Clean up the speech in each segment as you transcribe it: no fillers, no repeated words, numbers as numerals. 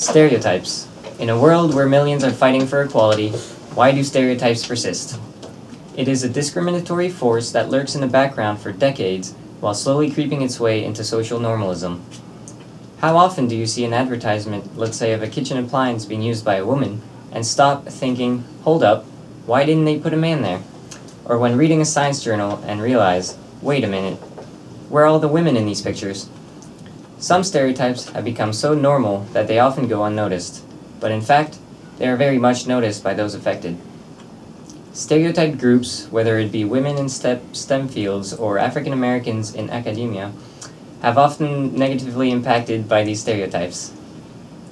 Stereotypes. In a world where millions are fighting for equality, why do stereotypes persist? It is a discriminatory force that lurks in the background for decades while slowly creeping its way into social normalism. How often do you see an advertisement, let's say of a kitchen appliance being used by a woman, and stop thinking, hold up, why didn't they put a man there? Or when reading a science journal and realize, wait a minute, where are all the women in these pictures? Some stereotypes have become so normal that they often go unnoticed, but in fact, they are very much noticed by those affected. Stereotyped groups, whether it be women in STEM fields or African Americans in academia, have often negatively impacted by these stereotypes.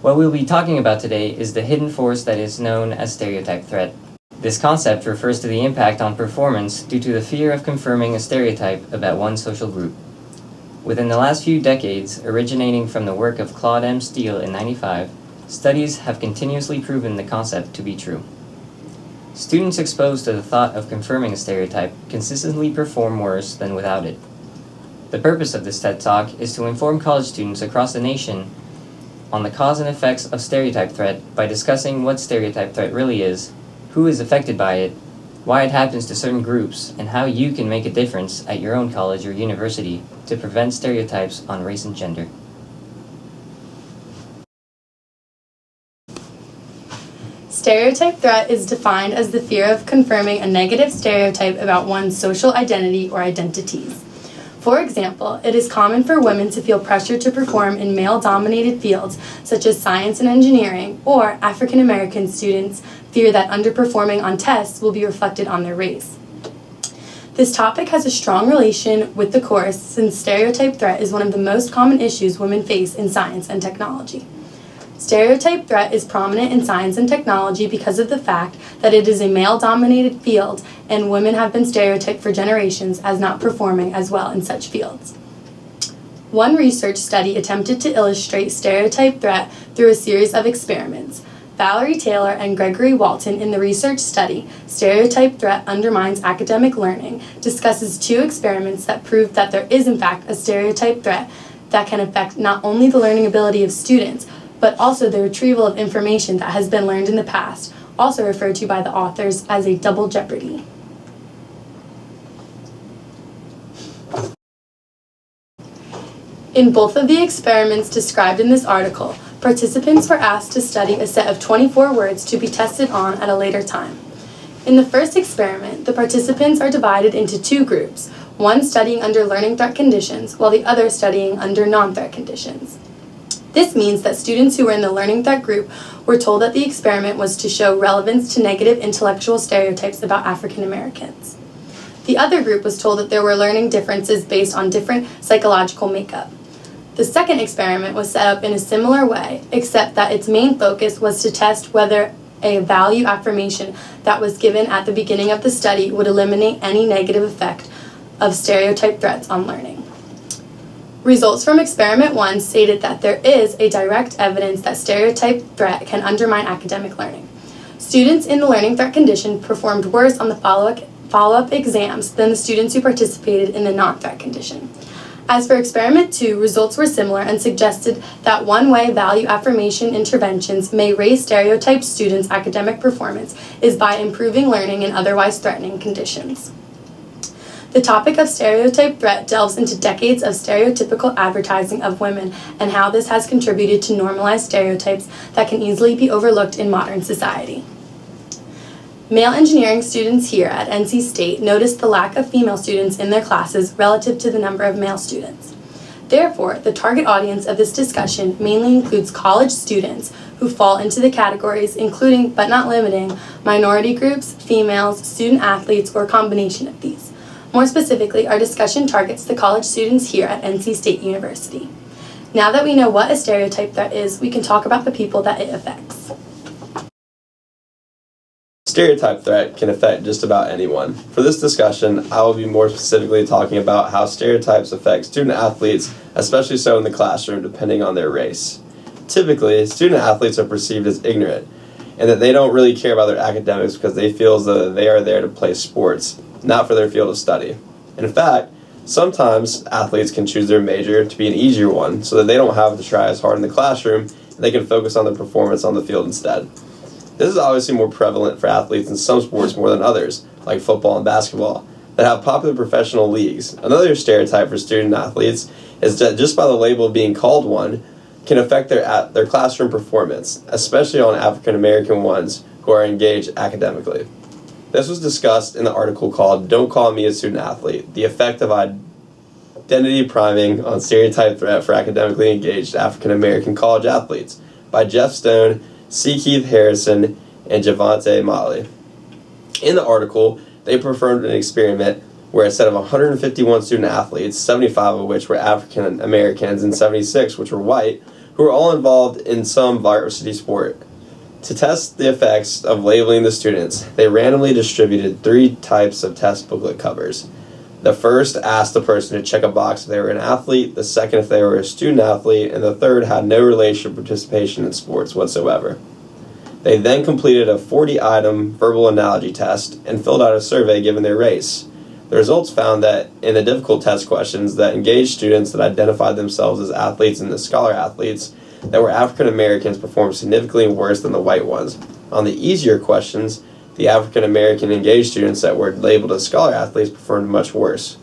What we'll be talking about today is the hidden force that is known as stereotype threat. This concept refers to the impact on performance due to the fear of confirming a stereotype about one social group. Within the last few decades, originating from the work of Claude M. Steele in '95, studies have continuously proven the concept to be true. Students exposed to the thought of confirming a stereotype consistently perform worse than without it. The purpose of this TED Talk is to inform college students across the nation on the cause and effects of stereotype threat by discussing what stereotype threat really is, who is affected by it, why it happens to certain groups, and how you can make a difference at your own college or university to prevent stereotypes on race and gender. Stereotype threat is defined as the fear of confirming a negative stereotype about one's social identity or identities. For example, it is common for women to feel pressure to perform in male-dominated fields such as science and engineering, or African American students fear that underperforming on tests will be reflected on their race. This topic has a strong relation with the course since stereotype threat is one of the most common issues women face in science and technology. Stereotype threat is prominent in science and technology because of the fact that it is a male-dominated field and women have been stereotyped for generations as not performing as well in such fields. One research study attempted to illustrate stereotype threat through a series of experiments. Valerie Taylor and Gregory Walton in the research study, Stereotype Threat Undermines Academic Learning, discusses two experiments that prove that there is in fact a stereotype threat that can affect not only the learning ability of students, but also the retrieval of information that has been learned in the past, also referred to by the authors as a double jeopardy. In both of the experiments described in this article, participants were asked to study a set of 24 words to be tested on at a later time. In the first experiment, the participants are divided into two groups, one studying under learning threat conditions, while the other studying under non-threat conditions. This means that students who were in the learning threat group were told that the experiment was to show relevance to negative intellectual stereotypes about African Americans. The other group was told that there were learning differences based on different psychological makeup. The second experiment was set up in a similar way, except that its main focus was to test whether a value affirmation that was given at the beginning of the study would eliminate any negative effect of stereotype threats on learning. Results from Experiment 1 stated that there is a direct evidence that stereotype threat can undermine academic learning. Students in the learning threat condition performed worse on the follow-up exams than the students who participated in the non-threat condition. As for Experiment 2, results were similar and suggested that one-way value affirmation interventions may raise stereotyped students' academic performance is by improving learning in otherwise threatening conditions. The topic of stereotype threat delves into decades of stereotypical advertising of women and how this has contributed to normalized stereotypes that can easily be overlooked in modern society. Male engineering students here at NC State noticed the lack of female students in their classes relative to the number of male students. Therefore, the target audience of this discussion mainly includes college students who fall into the categories including, but not limiting, minority groups, females, student athletes, or a combination of these. More specifically, our discussion targets the college students here at NC State University. Now that we know what a stereotype threat is, we can talk about the people that it affects. Stereotype threat can affect just about anyone. For this discussion, I will be more specifically talking about how stereotypes affect student athletes, especially so in the classroom, depending on their race. Typically, student athletes are perceived as ignorant, and that they don't really care about their academics because they feel as though they are there to play sports, not for their field of study. In fact, sometimes athletes can choose their major to be an easier one so that they don't have to try as hard in the classroom They can focus on their performance on the field instead. This is obviously more prevalent for athletes in some sports more than others, like football and basketball, that have popular professional leagues. Another stereotype for student athletes is that just by the label of being called one can affect their classroom performance, especially on African American ones who are engaged academically. This was discussed in the article called "Don't Call Me a Student Athlete: The Effect of Identity Priming on Stereotype Threat for Academically Engaged African American College Athletes" by Jeff Stone, C. Keith Harrison, and Javante Motley. In the article, they performed an experiment where a set of 151 student athletes, 75 of which were African Americans and 76 which were white, who were all involved in some varsity sport. To test the effects of labeling the students, they randomly distributed 3 types of test booklet covers. The first asked the person to check a box if they were an athlete, the second if they were a student athlete, and the third had no relation or participation in sports whatsoever. They then completed a 40-item verbal analogy test and filled out a survey given their race. The results found that in the difficult test questions that engaged students that identified themselves as athletes and the scholar athletes that were African Americans performed significantly worse than the white ones. On the easier questions, the African American engaged students that were labeled as scholar athletes performed much worse.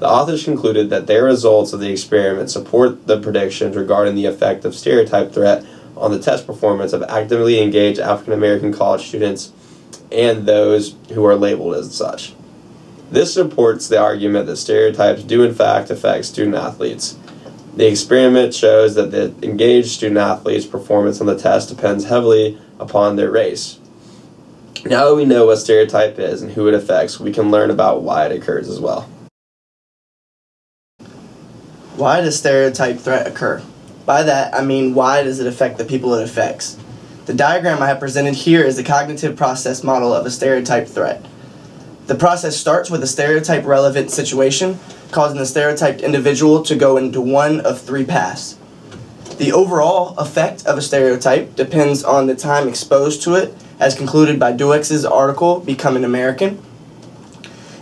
The authors concluded that their results of the experiment support the predictions regarding the effect of stereotype threat on the test performance of actively engaged African American college students and those who are labeled as such. This supports the argument that stereotypes do in fact affect student athletes. The experiment shows that the engaged student athletes' performance on the test depends heavily upon their race. Now that we know what stereotype is and who it affects, we can learn about why it occurs as well. Why does stereotype threat occur? By that, I mean why does it affect the people it affects? The diagram I have presented here is the cognitive process model of a stereotype threat. The process starts with a stereotype relevant situation, causing the stereotyped individual to go into one of 3 paths. The overall effect of a stereotype depends on the time exposed to it, as concluded by Duex's article, Becoming American.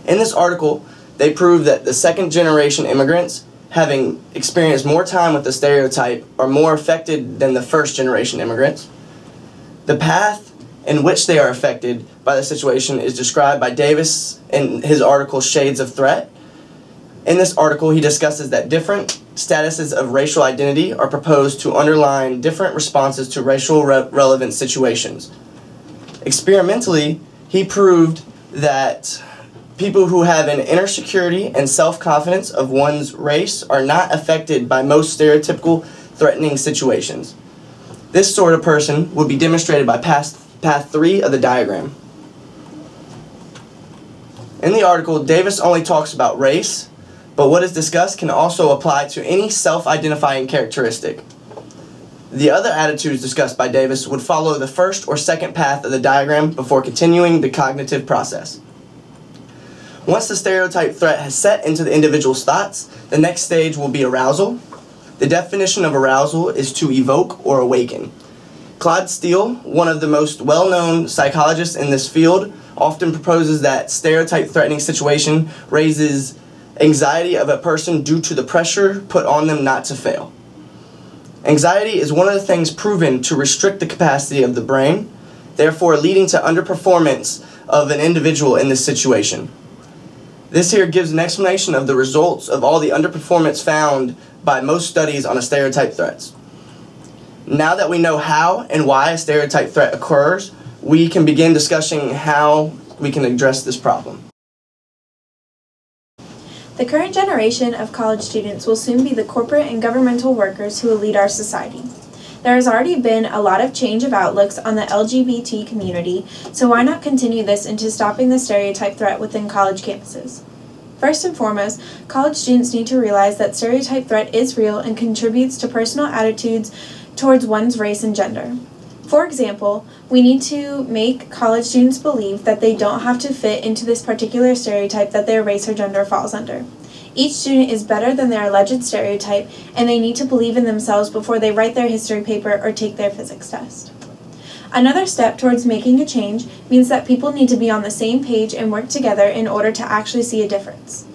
In this article, they prove that the second-generation immigrants, having experienced more time with the stereotype, are more affected than the first-generation immigrants. The path in which they are affected by the situation is described by Davis in his article, Shades of Threat. In this article, he discusses that different statuses of racial identity are proposed to underline different responses to racial relevant situations. Experimentally, he proved that people who have an inner security and self-confidence of one's race are not affected by most stereotypical threatening situations. This sort of person would be demonstrated by path 3 of the diagram. In the article, Davis only talks about race, but what is discussed can also apply to any self-identifying characteristic. The other attitudes discussed by Davis would follow the first or second path of the diagram before continuing the cognitive process. Once the stereotype threat has set into the individual's thoughts, the next stage will be arousal. The definition of arousal is to evoke or awaken. Claude Steele, one of the most well-known psychologists in this field, often proposes that stereotype threatening situation raises anxiety of a person due to the pressure put on them not to fail. Anxiety is one of the things proven to restrict the capacity of the brain, therefore leading to underperformance of an individual in this situation. This here gives an explanation of the results of all the underperformance found by most studies on a stereotype threats. Now that we know how and why a stereotype threat occurs, we can begin discussing how we can address this problem. The current generation of college students will soon be the corporate and governmental workers who will lead our society. There has already been a lot of change of outlooks on the LGBT community, so why not continue this into stopping the stereotype threat within college campuses? First and foremost, college students need to realize that stereotype threat is real and contributes to personal attitudes towards one's race and gender. For example, we need to make college students believe that they don't have to fit into this particular stereotype that their race or gender falls under. Each student is better than their alleged stereotype, and they need to believe in themselves before they write their history paper or take their physics test. Another step towards making a change means that people need to be on the same page and work together in order to actually see a difference.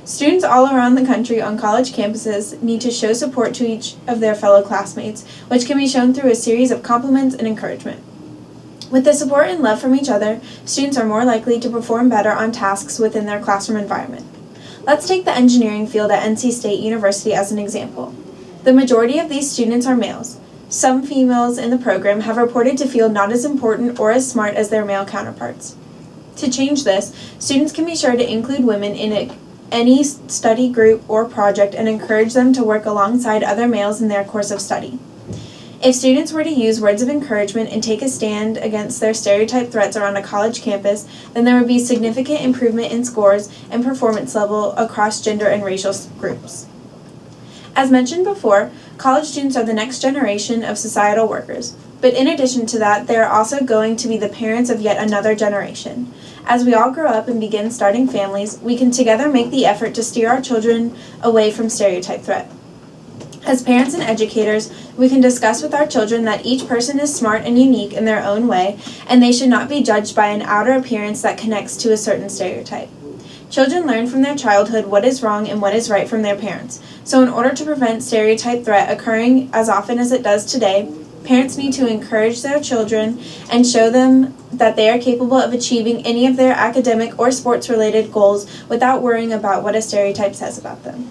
Students all around the country on college campuses need to show support to each of their fellow classmates, which can be shown through a series of compliments and encouragement. With the support and love from each other, students are more likely to perform better on tasks within their classroom environment. Let's take the engineering field at NC State University as an example. The majority of these students are males. Some females in the program have reported to feel not as important or as smart as their male counterparts. To change this, students can be sure to include women in any study group or project and encourage them to work alongside other males in their course of study. If students were to use words of encouragement and take a stand against their stereotype threats around a college campus, then there would be significant improvement in scores and performance level across gender and racial groups. As mentioned before, college students are the next generation of societal workers. But in addition to that, they are also going to be the parents of yet another generation. As we all grow up and begin starting families, we can together make the effort to steer our children away from stereotype threat. As parents and educators, we can discuss with our children that each person is smart and unique in their own way, and they should not be judged by an outer appearance that connects to a certain stereotype. Children learn from their childhood what is wrong and what is right from their parents. So in order to prevent stereotype threat occurring as often as it does today, parents need to encourage their children and show them that they are capable of achieving any of their academic or sports-related goals without worrying about what a stereotype says about them.